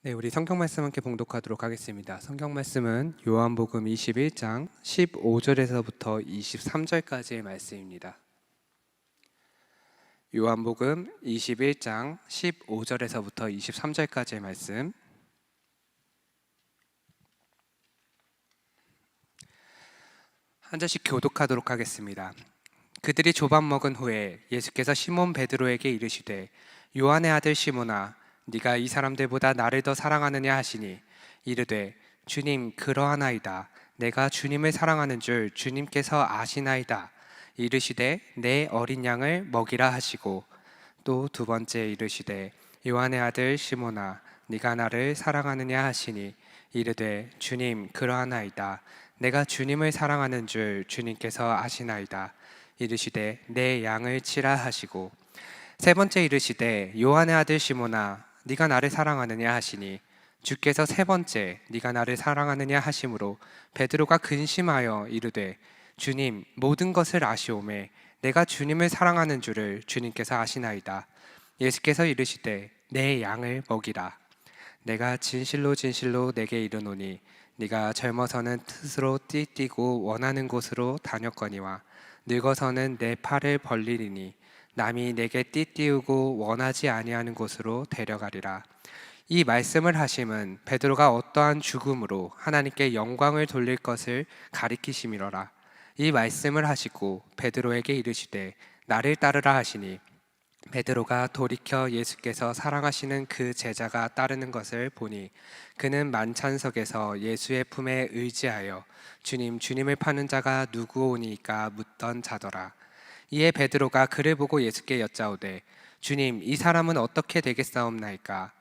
네, 우리 성경 말씀 함께 봉독하도록 하겠습니다. 성경 말씀은 요한복음 21장 15절에서부터 23절까지의 말씀입니다. 요한복음 21장 15절에서부터 23절까지의 말씀. 한 절씩 교독하도록 하겠습니다. 그들이 조밥 먹은 후에 예수께서 시몬 베드로에게 이르시되 요한의 아들 시몬아 네가 이 사람들보다 나를 더 사랑하느냐 하시니 이르되 주님 그러하나이다. 내가 주님을 사랑하는 줄 주님께서 아시나이다. 이르시되 내 어린 양을 먹이라 하시고 또 두 번째 이르시되 요한의 아들 시몬아 네가 나를 사랑하느냐 하시니 이르되 주님 그러하나이다. 내가 주님을 사랑하는 줄 주님께서 아시나이다. 이르시되 내 양을 치라 하시고 세 번째 이르시되 요한의 아들 시몬아 네가 나를 사랑하느냐 하시니 주께서 세 번째 네가 나를 사랑하느냐 하심으로 베드로가 근심하여 이르되 주님 모든 것을 아시오매 내가 주님을 사랑하는 줄을 주님께서 아시나이다. 예수께서 이르시되 내 양을 먹이라. 내가 진실로 진실로 내게 이르노니 네가 젊어서는 스스로 띠뛰고 원하는 곳으로 다녔거니와 늙어서는 내 팔을 벌리리니 남이 내게 띠띠우고 원하지 아니하는 곳으로 데려가리라. 이 말씀을 하심은 베드로가 어떠한 죽음으로 하나님께 영광을 돌릴 것을 가리키심이로라. 이 말씀을 하시고 베드로에게 이르시되 나를 따르라 하시니 베드로가 돌이켜 예수께서 사랑하시는 그 제자가 따르는 것을 보니 그는 만찬석에서 예수의 품에 의지하여 주님 주님을 파는 자가 누구오니까 묻던 자더라. 이에 베드로가 그를 보고 예수께 여짜오되 주님 이 사람은 어떻게 되겠사옵나이까?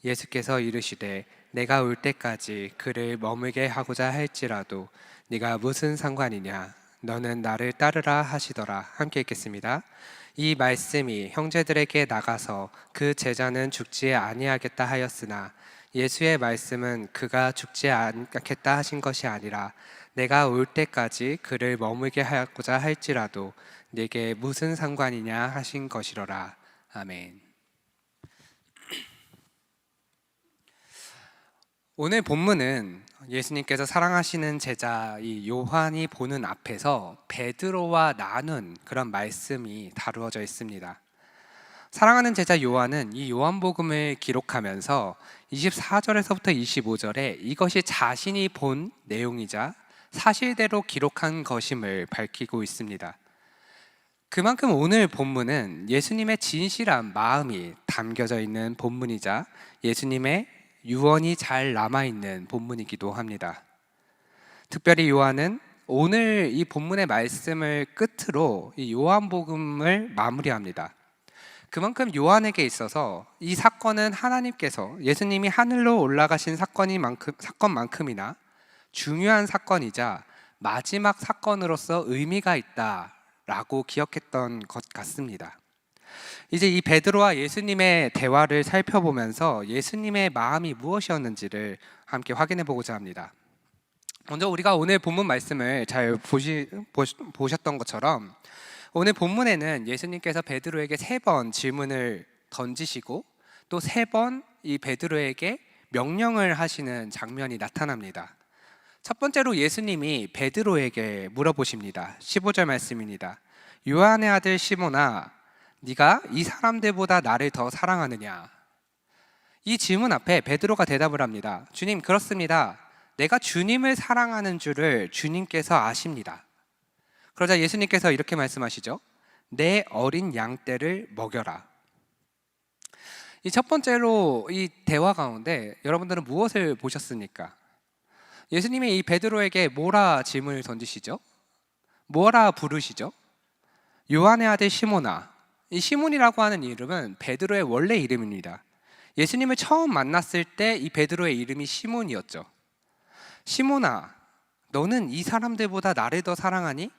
예수께서 이르시되 내가 올 때까지 그를 머물게 하고자 할지라도 네가 무슨 상관이냐? 너는 나를 따르라 하시더라. 함께 읽겠습니다. 이 말씀이 형제들에게 나가서 그 제자는 죽지 아니하겠다 하였으나 예수의 말씀은 그가 죽지 않겠다 하신 것이 아니라 내가 올 때까지 그를 머물게 하고자 할지라도 네게 무슨 상관이냐 하신 것이로라. 아멘. 오늘 본문은 예수님께서 사랑하시는 제자 이 요한이 보는 앞에서 베드로와 나눈 그런 말씀이 다루어져 있습니다. 사랑하는 제자 요한은 이 요한복음을 기록하면서 24절에서부터 25절에 이것이 자신이 본 내용이자 사실대로 기록한 것임을 밝히고 있습니다. 그만큼 오늘 본문은 예수님의 진실한 마음이 담겨져 있는 본문이자 예수님의 유언이 잘 남아있는 본문이기도 합니다. 특별히 요한은 오늘 이 본문의 말씀을 끝으로 이 요한복음을 마무리합니다. 그만큼 요한에게 있어서 이 사건은 하나님께서 예수님이 하늘로 올라가신 사건만큼이나 중요한 사건이자 마지막 사건으로서 의미가 있다라고 기억했던 것 같습니다. 이제 이 베드로와 예수님의 대화를 살펴보면서 예수님의 마음이 무엇이었는지를 함께 확인해 보고자 합니다. 먼저 우리가 오늘 본문 말씀을 잘 보셨던 것처럼 오늘 본문에는 예수님께서 베드로에게 3번 질문을 던지시고 또 3번 이 베드로에게 명령을 하시는 장면이 나타납니다. 첫 번째로 예수님이 베드로에게 물어보십니다. 15절 말씀입니다. 요한의 아들 시몬아 네가 이 사람들보다 나를 더 사랑하느냐? 이 질문 앞에 베드로가 대답을 합니다. 주님 그렇습니다. 내가 주님을 사랑하는 줄을 주님께서 아십니다. 그러자 예수님께서 이렇게 말씀하시죠. 내 어린 양떼를 먹여라. 이 첫 번째로 이 대화 가운데 여러분들은 무엇을 보셨습니까? 예수님이 이 베드로에게 뭐라 질문을 던지시죠? 뭐라 부르시죠? 요한의 아들 시몬아. 이 시몬이라고 하는 이름은 베드로의 원래 이름입니다. 예수님을 처음 만났을 때 이 베드로의 이름이 시몬이었죠. 시몬아, 너는 이 사람들보다 나를 더 사랑하니?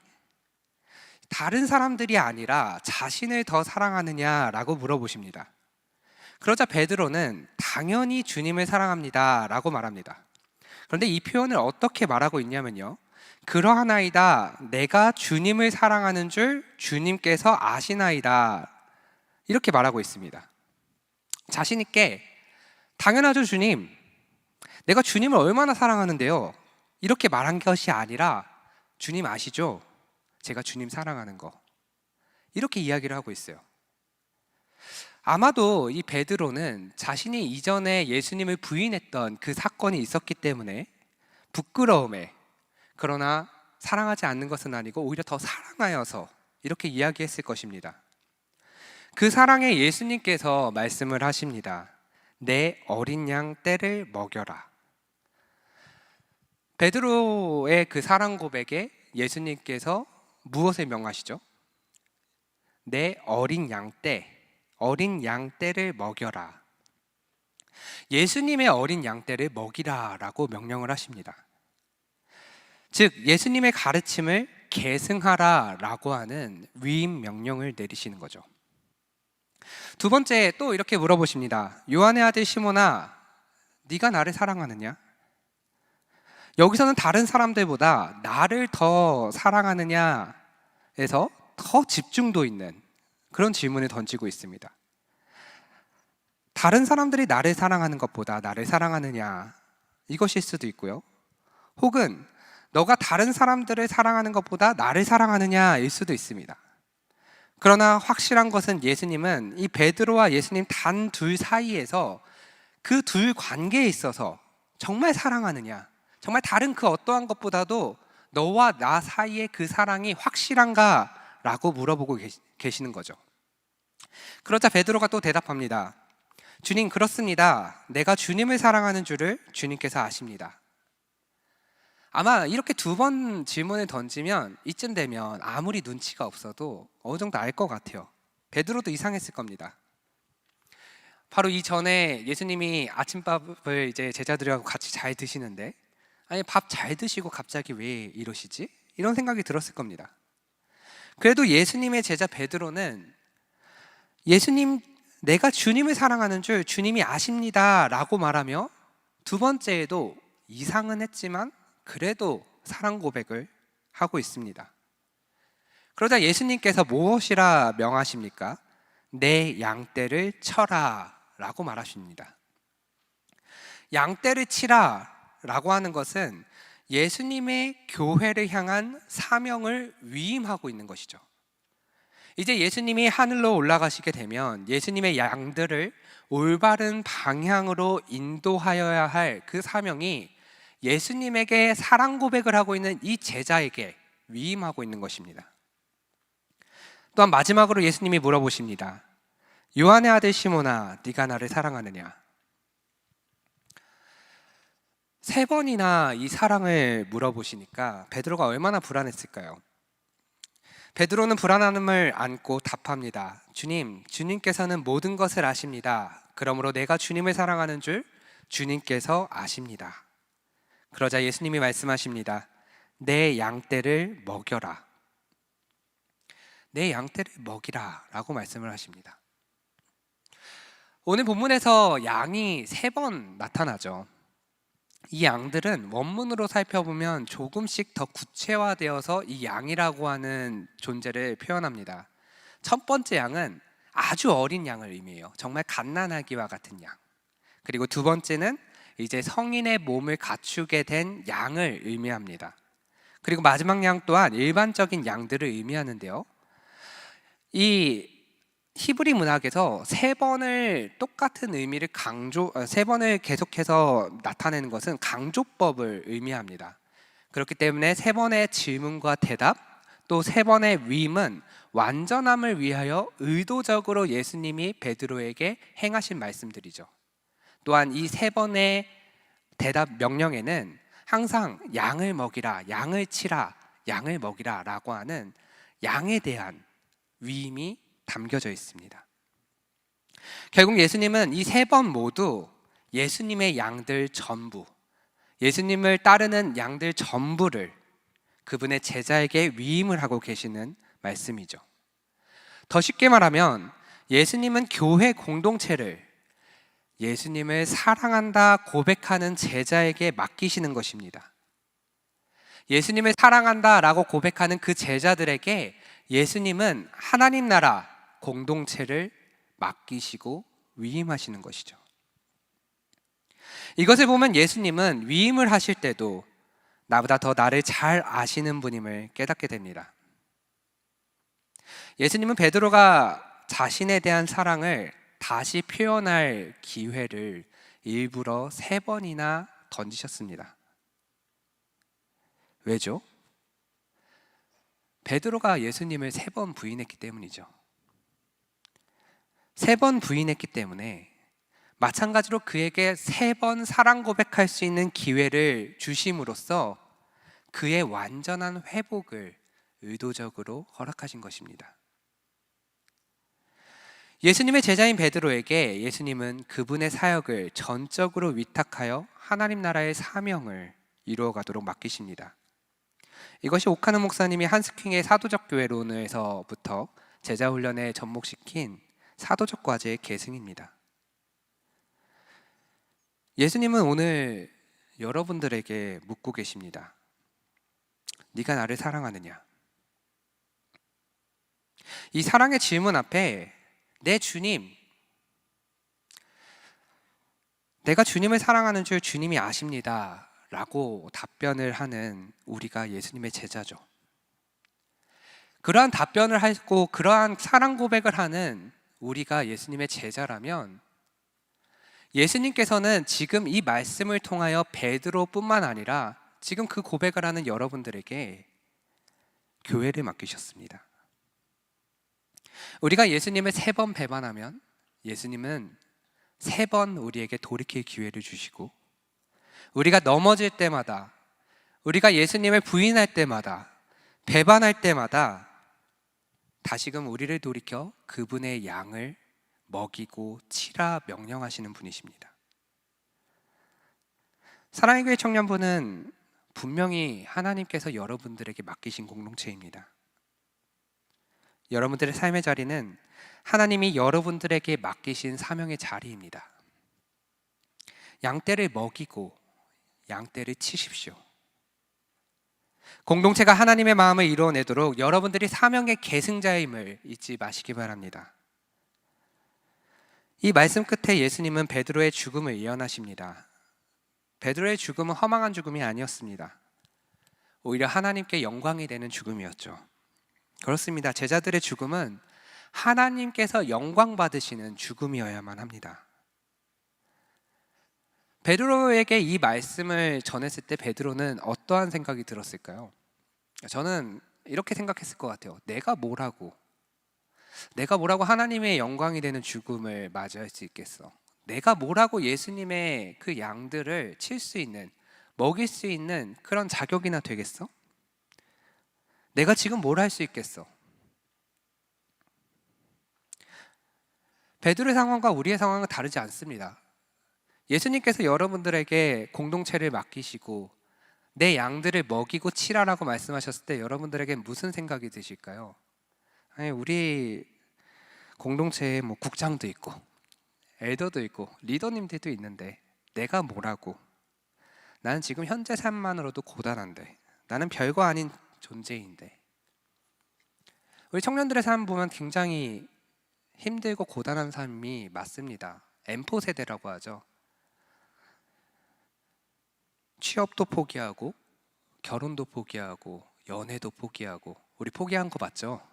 다른 사람들이 아니라 자신을 더 사랑하느냐라고 물어보십니다. 그러자 베드로는 당연히 주님을 사랑합니다 라고 말합니다. 그런데 이 표현을 어떻게 말하고 있냐면요, 그러하나이다 내가 주님을 사랑하는 줄 주님께서 아시나이다 이렇게 말하고 있습니다. 자신 있게 당연하죠, 주님. 내가 주님을 얼마나 사랑하는데요. 이렇게 말한 것이 아니라 주님 아시죠? 제가 주님 사랑하는 거. 이렇게 이야기를 하고 있어요. 아마도 이 베드로는 자신이 이전에 예수님을 부인했던 그 사건이 있었기 때문에 부끄러움에, 그러나 사랑하지 않는 것은 아니고 오히려 더 사랑하여서 이렇게 이야기했을 것입니다. 그 사랑에 예수님께서 말씀을 하십니다. 내 어린 양 떼를 먹여라. 베드로의 그 사랑 고백에 예수님께서 무엇을 명하시죠? 내 어린 양 떼를 먹여라. 예수님의 어린 양 떼를 먹이라라고 명령을 하십니다. 즉 예수님의 가르침을 계승하라라고 하는 위임 명령을 내리시는 거죠. 두 번째, 또 이렇게 물어보십니다. 요한의 아들 시몬아, 네가 나를 사랑하느냐? 여기서는 다른 사람들보다 나를 더 사랑하느냐에서 더 집중도 있는 그런 질문을 던지고 있습니다. 다른 사람들이 나를 사랑하는 것보다 나를 사랑하느냐, 이것일 수도 있고요. 혹은 너가 다른 사람들을 사랑하는 것보다 나를 사랑하느냐일 수도 있습니다. 그러나 확실한 것은 예수님은 이 베드로와 예수님 단 둘 사이에서 그 둘 관계에 있어서 정말 사랑하느냐, 정말 다른 그 어떠한 것보다도 너와 나 사이의 그 사랑이 확실한가? 라고 물어보고 계시는 거죠. 그러자 베드로가 또 대답합니다. 주님, 그렇습니다. 내가 주님을 사랑하는 줄을 주님께서 아십니다. 아마 이렇게 두 번 질문을 던지면 이쯤 되면 아무리 눈치가 없어도 어느 정도 알 것 같아요. 베드로도 이상했을 겁니다. 바로 이전에 예수님이 아침밥을 이제 제자들하고 같이 잘 드시는데, 아니 밥 잘 드시고 갑자기 왜 이러시지? 이런 생각이 들었을 겁니다. 그래도 예수님의 제자 베드로는 예수님, 내가 주님을 사랑하는 줄 주님이 아십니다 라고 말하며 두 번째에도 이상은 했지만 그래도 사랑 고백을 하고 있습니다. 그러자 예수님께서 무엇이라 명하십니까? 내 양떼를 쳐라 라고 말하십니다. 양떼를 치라 라고 하는 것은 예수님의 교회를 향한 사명을 위임하고 있는 것이죠. 이제 예수님이 하늘로 올라가시게 되면 예수님의 양들을 올바른 방향으로 인도하여야 할 그 사명이 예수님에게 사랑 고백을 하고 있는 이 제자에게 위임하고 있는 것입니다. 또한 마지막으로 예수님이 물어보십니다. 요한의 아들 시몬아, 네가 나를 사랑하느냐? 세 번이나 이 사랑을 물어보시니까 베드로가 얼마나 불안했을까요? 베드로는 불안함을 안고 답합니다. 주님, 주님께서는 모든 것을 아십니다. 그러므로 내가 주님을 사랑하는 줄 주님께서 아십니다. 그러자 예수님이 말씀하십니다. 내 양떼를 먹여라. 내 양떼를 먹이라 라고 말씀을 하십니다. 오늘 본문에서 양이 세 번 나타나죠. 이 양들은 원문으로 살펴보면 조금씩 더 구체화되어서 이 양이라고 하는 존재를 표현합니다. 첫 번째 양은 아주 어린 양을 의미해요. 정말 갓난아기와 같은 양. 그리고 두 번째는 이제 성인의 몸을 갖추게 된 양을 의미합니다. 그리고 마지막 양 또한 일반적인 양들을 의미하는데요. 이 히브리 문학에서 세 번을 똑같은 의미를 세 번을 계속해서 나타내는 것은 강조법을 의미합니다. 그렇기 때문에 세 번의 질문과 대답, 또 세 번의 위임은 완전함을 위하여 의도적으로 예수님이 베드로에게 행하신 말씀들이죠. 또한 이 세 번의 대답 명령에는 항상 양을 먹이라, 양을 치라, 양을 먹이라 라고 하는 양에 대한 위임이 담겨져 있습니다. 결국 예수님은 이 세 번 모두 예수님의 양들 전부, 예수님을 따르는 양들 전부를 그분의 제자에게 위임을 하고 계시는 말씀이죠. 더 쉽게 말하면 예수님은 교회 공동체를 예수님을 사랑한다 고백하는 제자에게 맡기시는 것입니다. 예수님을 사랑한다 라고 고백하는 그 제자들에게 예수님은 하나님 나라 공동체를 맡기시고 위임하시는 것이죠. 이것을 보면 예수님은 위임을 하실 때도 나보다 더 나를 잘 아시는 분임을 깨닫게 됩니다. 예수님은 베드로가 자신에 대한 사랑을 다시 표현할 기회를 일부러 3번이나 던지셨습니다. 왜죠? 베드로가 예수님을 3번 부인했기 때문이죠. 3번 부인했기 때문에 마찬가지로 그에게 3번 사랑 고백할 수 있는 기회를 주심으로써 그의 완전한 회복을 의도적으로 허락하신 것입니다. 예수님의 제자인 베드로에게 예수님은 그분의 사역을 전적으로 위탁하여 하나님 나라의 사명을 이루어가도록 맡기십니다. 이것이 오카노 목사님이 한스킹의 사도적 교회론에서부터 제자 훈련에 접목시킨 사도적 과제의 계승입니다. 예수님은 오늘 여러분들에게 묻고 계십니다. 네가 나를 사랑하느냐? 이 사랑의 질문 앞에 내 주님, 내가 주님을 사랑하는 줄 주님이 아십니다 라고 답변을 하는 우리가 예수님의 제자죠. 그러한 답변을 하고 그러한 사랑 고백을 하는 우리가 예수님의 제자라면 예수님께서는 지금 이 말씀을 통하여 베드로뿐만 아니라 지금 그 고백을 하는 여러분들에게 교회를 맡기셨습니다. 우리가 예수님을 3번 배반하면 예수님은 3번 우리에게 돌이킬 기회를 주시고, 우리가 넘어질 때마다, 우리가 예수님을 부인할 때마다, 배반할 때마다 다시금 우리를 돌이켜 그분의 양을 먹이고 치라 명령하시는 분이십니다. 사랑의 교회 청년부는 분명히 하나님께서 여러분들에게 맡기신 공동체입니다. 여러분들의 삶의 자리는 하나님이 여러분들에게 맡기신 사명의 자리입니다. 양떼를 먹이고 양떼를 치십시오. 공동체가 하나님의 마음을 이루어내도록 여러분들이 사명의 계승자임을 잊지 마시기 바랍니다. 이 말씀 끝에 예수님은 베드로의 죽음을 예언하십니다. 베드로의 죽음은 허망한 죽음이 아니었습니다. 오히려 하나님께 영광이 되는 죽음이었죠. 그렇습니다. 제자들의 죽음은 하나님께서 영광 받으시는 죽음이어야만 합니다. 베드로에게 이 말씀을 전했을 때 베드로는 어떠한 생각이 들었을까요? 저는 이렇게 생각했을 것 같아요. 내가 뭐라고 하나님의 영광이 되는 죽음을 맞이할 수 있겠어? 내가 뭐라고 예수님의 그 양들을 칠 수 있는, 먹일 수 있는 그런 자격이나 되겠어? 내가 지금 뭘 할 수 있겠어? 베드로의 상황과 우리의 상황은 다르지 않습니다. 예수님께서 여러분들에게 공동체를 맡기시고 내 양들을 먹이고 치라라고 말씀하셨을 때 여러분들에게 무슨 생각이 드실까요? 아니, 우리 공동체에 뭐 국장도 있고 엘더도 있고 리더님들도 있는데 내가 뭐라고? 나는 지금 현재 삶만으로도 고단한데, 나는 별거 아닌 존재인데. 우리 청년들의 삶 보면 굉장히 힘들고 고단한 삶이 맞습니다. M4 세대라고 하죠. 취업도 포기하고 결혼도 포기하고 연애도 포기하고. 우리 포기한 거 맞죠?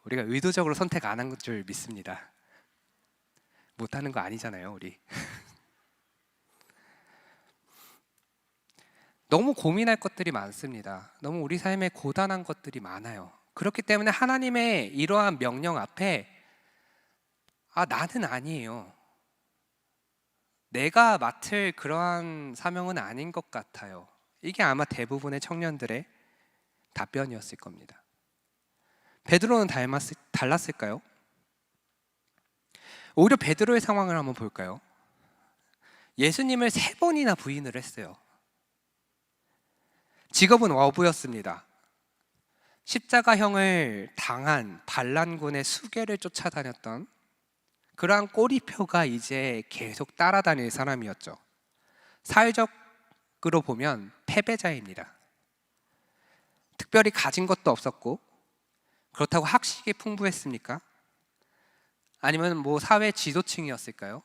우리가 의도적으로 선택 안 한 줄 믿습니다. 못하는 거 아니잖아요, 우리. 너무 고민할 것들이 많습니다. 너무 우리 삶에 고단한 것들이 많아요. 그렇기 때문에 하나님의 이러한 명령 앞에 나는 아니에요, 내가 맡을 그러한 사명은 아닌 것 같아요, 이게 아마 대부분의 청년들의 답변이었을 겁니다. 베드로는 달랐을까요? 오히려 베드로의 상황을 한번 볼까요? 예수님을 3번이나 부인을 했어요. 직업은 어부였습니다. 십자가형을 당한 반란군의 수괴를 쫓아다녔던 그러한 꼬리표가 이제 계속 따라다닐 사람이었죠. 사회적으로 보면 패배자입니다. 특별히 가진 것도 없었고, 그렇다고 학식이 풍부했습니까? 아니면 뭐 사회 지도층이었을까요?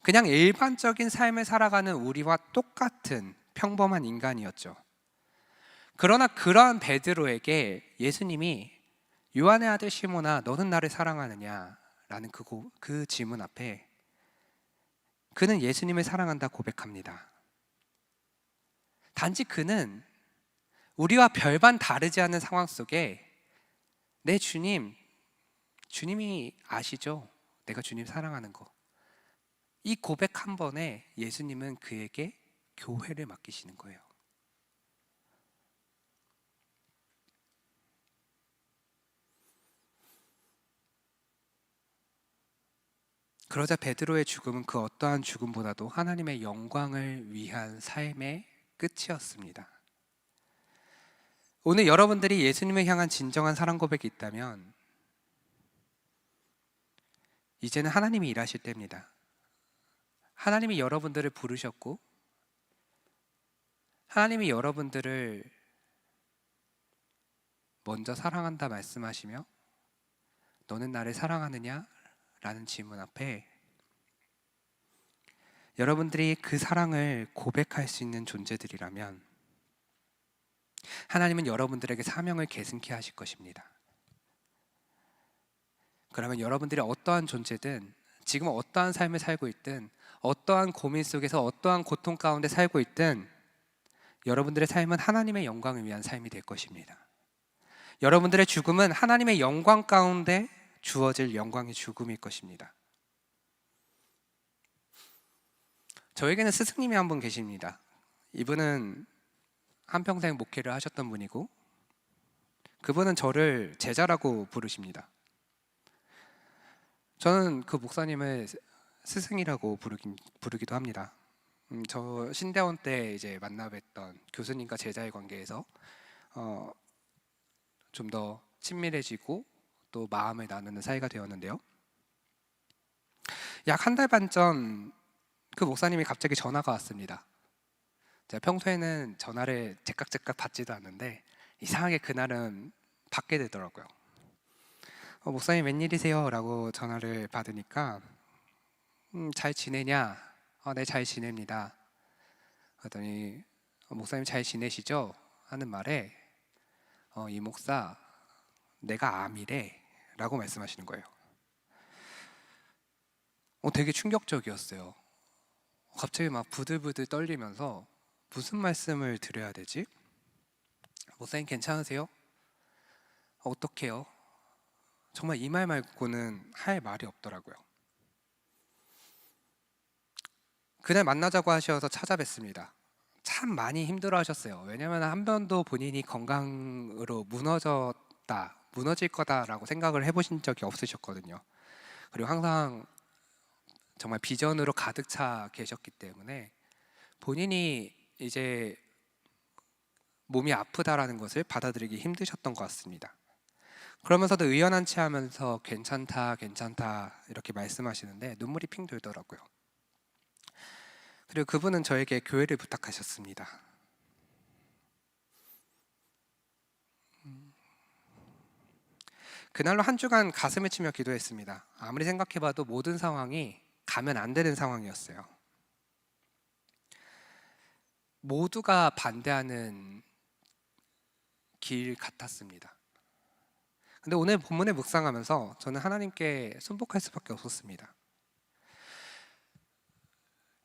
그냥 일반적인 삶을 살아가는 우리와 똑같은 평범한 인간이었죠. 그러나 그러한 베드로에게 예수님이 요한의 아들 시몬아 너는 나를 사랑하느냐? 라는 그 질문 앞에 그는 예수님을 사랑한다 고백합니다. 단지 그는 우리와 별반 다르지 않은 상황 속에 내 주님이 아시죠? 내가 주님 사랑하는 거. 이 고백 한 번에 예수님은 그에게 교회를 맡기시는 거예요. 그러자 베드로의 죽음은 그 어떠한 죽음보다도 하나님의 영광을 위한 삶의 끝이었습니다. 오늘 여러분들이 예수님을 향한 진정한 사랑 고백이 있다면 이제는 하나님이 일하실 때입니다. 하나님이 여러분들을 부르셨고 하나님이 여러분들을 먼저 사랑한다 말씀하시며 너는 나를 사랑하느냐? 라는 질문 앞에 여러분들이 그 사랑을 고백할 수 있는 존재들이라면 하나님은 여러분들에게 사명을 계승케 하실 것입니다. 그러면 여러분들이 어떠한 존재든 지금 어떠한 삶을 살고 있든 어떠한 고민 속에서 어떠한 고통 가운데 살고 있든 여러분들의 삶은 하나님의 영광을 위한 삶이 될 것입니다. 여러분들의 죽음은 하나님의 영광 가운데 주어질 영광의 죽음일 것입니다. 저에게는 스승님이 한 분 계십니다. 이분은 한평생 목회를 하셨던 분이고 그분은 저를 제자라고 부르십니다. 저는 그 목사님을 스승이라고 부르기도 합니다. 저 신대원 때 이제 만나 뵀던 교수님과 제자의 관계에서 좀 더 친밀해지고 또 마음을 나누는 사이가 되었는데요. 약 한 달 반 전 그 목사님이 갑자기 전화가 왔습니다. 제가 평소에는 전화를 제깍제깍 받지도 않는데 이상하게 그날은 받게 되더라고요. 목사님 웬일이세요? 라고 전화를 받으니까 잘 지내냐? 네, 잘 지냅니다. 그랬더니 목사님 잘 지내시죠? 하는 말에 이 목사 내가 암이래 라고 말씀하시는 거예요. 되게 충격적이었어요. 갑자기 막 부들부들 떨리면서 무슨 말씀을 드려야 되지? 목사님 괜찮으세요? 어떡해요? 정말 이 말 말고는 할 말이 없더라고요. 그날 만나자고 하셔서 찾아뵀습니다. 참 많이 힘들어 하셨어요. 왜냐하면 한 번도 본인이 건강으로 무너질 거다라고 생각을 해보신 적이 없으셨거든요. 그리고 항상 정말 비전으로 가득 차 계셨기 때문에 본인이 이제 몸이 아프다라는 것을 받아들이기 힘드셨던 것 같습니다. 그러면서도 의연한 체 하면서 괜찮다 이렇게 말씀하시는데 눈물이 핑 돌더라고요. 그리고 그분은 저에게 교회를 부탁하셨습니다. 그날로 한 주간 가슴을 치며 기도했습니다. 아무리 생각해봐도 모든 상황이 가면 안 되는 상황이었어요. 모두가 반대하는 길 같았습니다. 근데 오늘 본문을 묵상하면서 저는 하나님께 순복할 수밖에 없었습니다.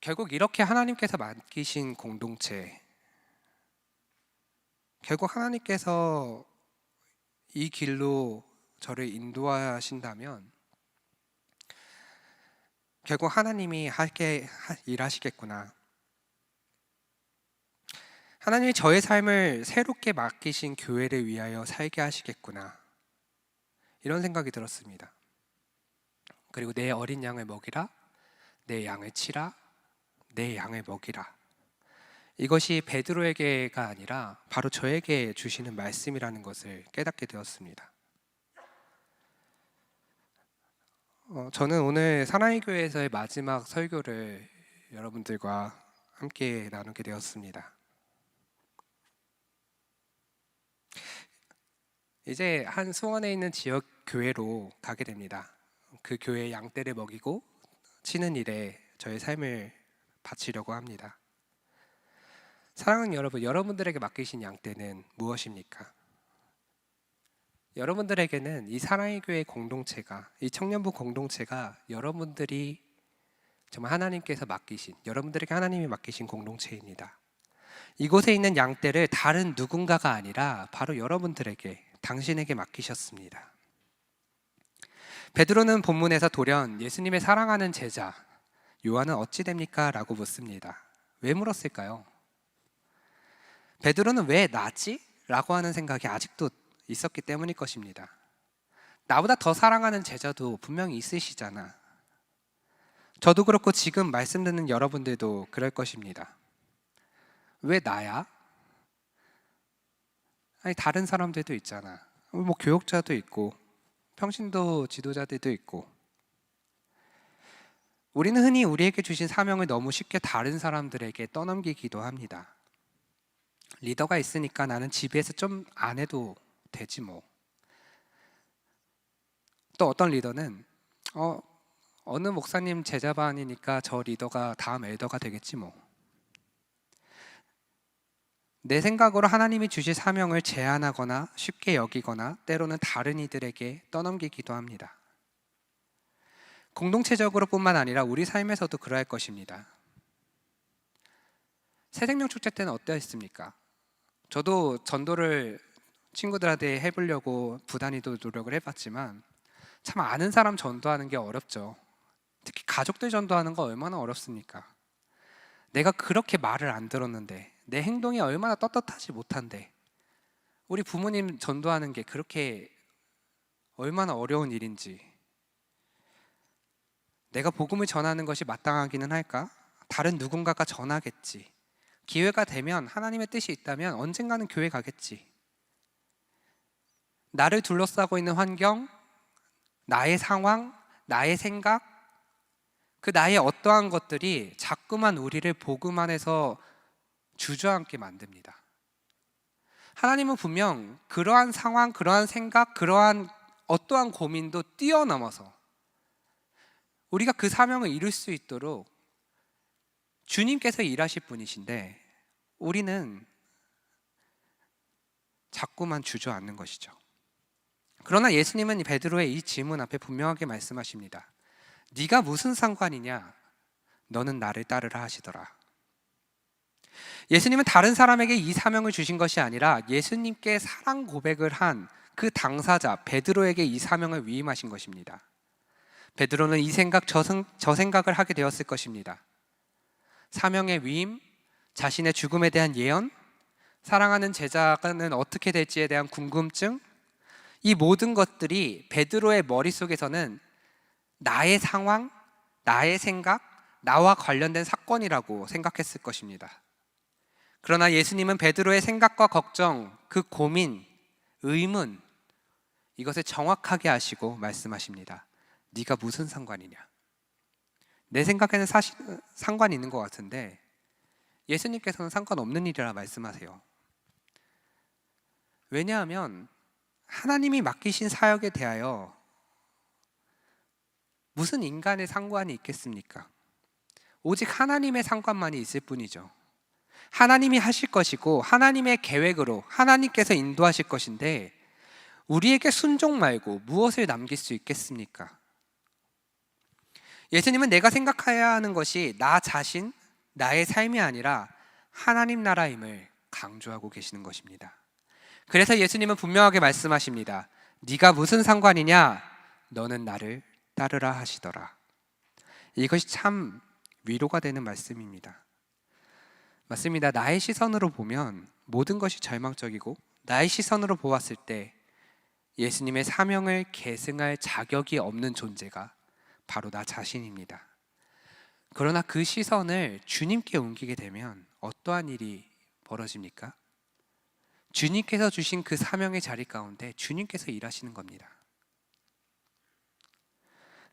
결국 이렇게 하나님께서 맡기신 공동체, 결국 하나님께서 이 길로 저를 인도하신다면 결국 하나님이 일하시겠구나. 하나님이 저의 삶을 새롭게 맡기신 교회를 위하여 살게 하시겠구나. 이런 생각이 들었습니다. 그리고 내 어린 양을 먹이라, 내 양을 치라, 내 양을 먹이라. 이것이 베드로에게가 아니라 바로 저에게 주시는 말씀이라는 것을 깨닫게 되었습니다. 저는 오늘 사랑의 교회에서의 마지막 설교를 여러분들과 함께 나누게 되었습니다. 이제 한 수원에 있는 지역 교회로 가게 됩니다. 그 교회의 양떼를 먹이고 치는 일에 저의 삶을 바치려고 합니다. 사랑하는 여러분, 여러분들에게 맡기신 양떼는 무엇입니까? 여러분들에게는 이 사랑의 교회 공동체가, 이 청년부 공동체가 여러분들이 정말 하나님께서 맡기신, 여러분들에게 하나님이 맡기신 공동체입니다. 이곳에 있는 양떼를 다른 누군가가 아니라 바로 여러분들에게, 당신에게 맡기셨습니다. 베드로는 본문에서 돌연 예수님의 사랑하는 제자 요한은 어찌 됩니까? 라고 묻습니다. 왜 물었을까요? 베드로는 왜 나지? 라고 하는 생각이 아직도 있었기 때문일 것입니다. 나보다 더 사랑하는 제자도 분명히 있으시잖아. 저도 그렇고 지금 말씀 듣는 여러분들도 그럴 것입니다. 왜 나야? 아니 다른 사람들도 있잖아. 뭐 교육자도 있고 평신도 지도자들도 있고. 우리는 흔히 우리에게 주신 사명을 너무 쉽게 다른 사람들에게 떠넘기기도 합니다. 리더가 있으니까 나는 집에서 좀 안 해도 되지 뭐. 또 어떤 리더는 어느 목사님 제자반이니까 저 리더가 다음 엘더가 되겠지 뭐. 내 생각으로 하나님이 주실 사명을 제한하거나 쉽게 여기거나 때로는 다른 이들에게 떠넘기기도 합니다. 공동체적으로 뿐만 아니라 우리 삶에서도 그러할 것입니다. 새생명 축제 때는 어떠했습니까? 저도 전도를 친구들한테 해보려고 부단히도 노력을 해봤지만 참 아는 사람 전도하는 게 어렵죠. 특히 가족들 전도하는 거 얼마나 어렵습니까? 내가 그렇게 말을 안 들었는데, 내 행동이 얼마나 떳떳하지 못한데, 우리 부모님 전도하는 게 그렇게 얼마나 어려운 일인지, 내가 복음을 전하는 것이 마땅하기는 할까? 다른 누군가가 전하겠지. 기회가 되면, 하나님의 뜻이 있다면 언젠가는 교회 가겠지. 나를 둘러싸고 있는 환경, 나의 상황, 나의 생각, 그 나의 어떠한 것들이 자꾸만 우리를 복음 안에서 주저앉게 만듭니다. 하나님은 분명 그러한 상황, 그러한 생각, 그러한 어떠한 고민도 뛰어넘어서 우리가 그 사명을 이룰 수 있도록 주님께서 일하실 분이신데 우리는 자꾸만 주저앉는 것이죠. 그러나 예수님은 베드로의 이 질문 앞에 분명하게 말씀하십니다. 네가 무슨 상관이냐? 너는 나를 따르라 하시더라. 예수님은 다른 사람에게 이 사명을 주신 것이 아니라 예수님께 사랑 고백을 한 그 당사자 베드로에게 이 사명을 위임하신 것입니다. 베드로는 이 생각 저 생각을 하게 되었을 것입니다. 사명의 위임, 자신의 죽음에 대한 예언, 사랑하는 제자는 어떻게 될지에 대한 궁금증, 이 모든 것들이 베드로의 머릿속에서는 나의 상황, 나의 생각, 나와 관련된 사건이라고 생각했을 것입니다. 그러나 예수님은 베드로의 생각과 걱정, 그 고민, 의문, 이것을 정확하게 아시고 말씀하십니다. 네가 무슨 상관이냐? 내 생각에는 사실 상관이 있는 것 같은데 예수님께서는 상관없는 일이라 말씀하세요. 왜냐하면 하나님이 맡기신 사역에 대하여 무슨 인간의 상관이 있겠습니까? 오직 하나님의 상관만이 있을 뿐이죠. 하나님이 하실 것이고 하나님의 계획으로 하나님께서 인도하실 것인데 우리에게 순종 말고 무엇을 남길 수 있겠습니까? 예수님은 내가 생각해야 하는 것이 나 자신, 나의 삶이 아니라 하나님 나라임을 강조하고 계시는 것입니다. 그래서 예수님은 분명하게 말씀하십니다. 네가 무슨 상관이냐? 너는 나를 따르라 하시더라. 이것이 참 위로가 되는 말씀입니다. 맞습니다. 나의 시선으로 보면 모든 것이 절망적이고 나의 시선으로 보았을 때 예수님의 사명을 계승할 자격이 없는 존재가 바로 나 자신입니다. 그러나 그 시선을 주님께 옮기게 되면 어떠한 일이 벌어집니까? 주님께서 주신 그 사명의 자리 가운데 주님께서 일하시는 겁니다.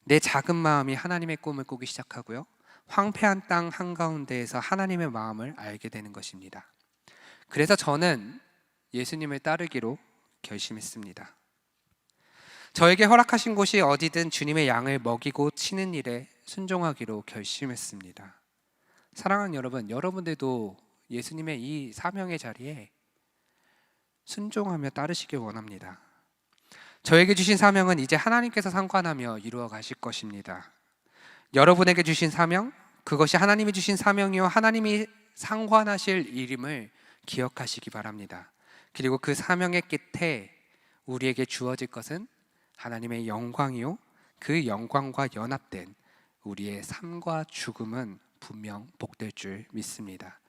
내 작은 마음이 하나님의 꿈을 꾸기 시작하고요. 황폐한 땅 한가운데에서 하나님의 마음을 알게 되는 것입니다. 그래서 저는 예수님을 따르기로 결심했습니다. 저에게 허락하신 곳이 어디든 주님의 양을 먹이고 치는 일에 순종하기로 결심했습니다. 사랑하는 여러분, 여러분들도 예수님의 이 사명의 자리에 순종하며 따르시길 원합니다. 저에게 주신 사명은 이제 하나님께서 상관하며 이루어 가실 것입니다. 여러분에게 주신 사명, 그것이 하나님이 주신 사명이요 하나님이 상관하실 일임을 기억하시기 바랍니다. 그리고 그 사명의 끝에 우리에게 주어질 것은 하나님의 영광이요 그 영광과 연합된 우리의 삶과 죽음은 분명 복될 줄 믿습니다.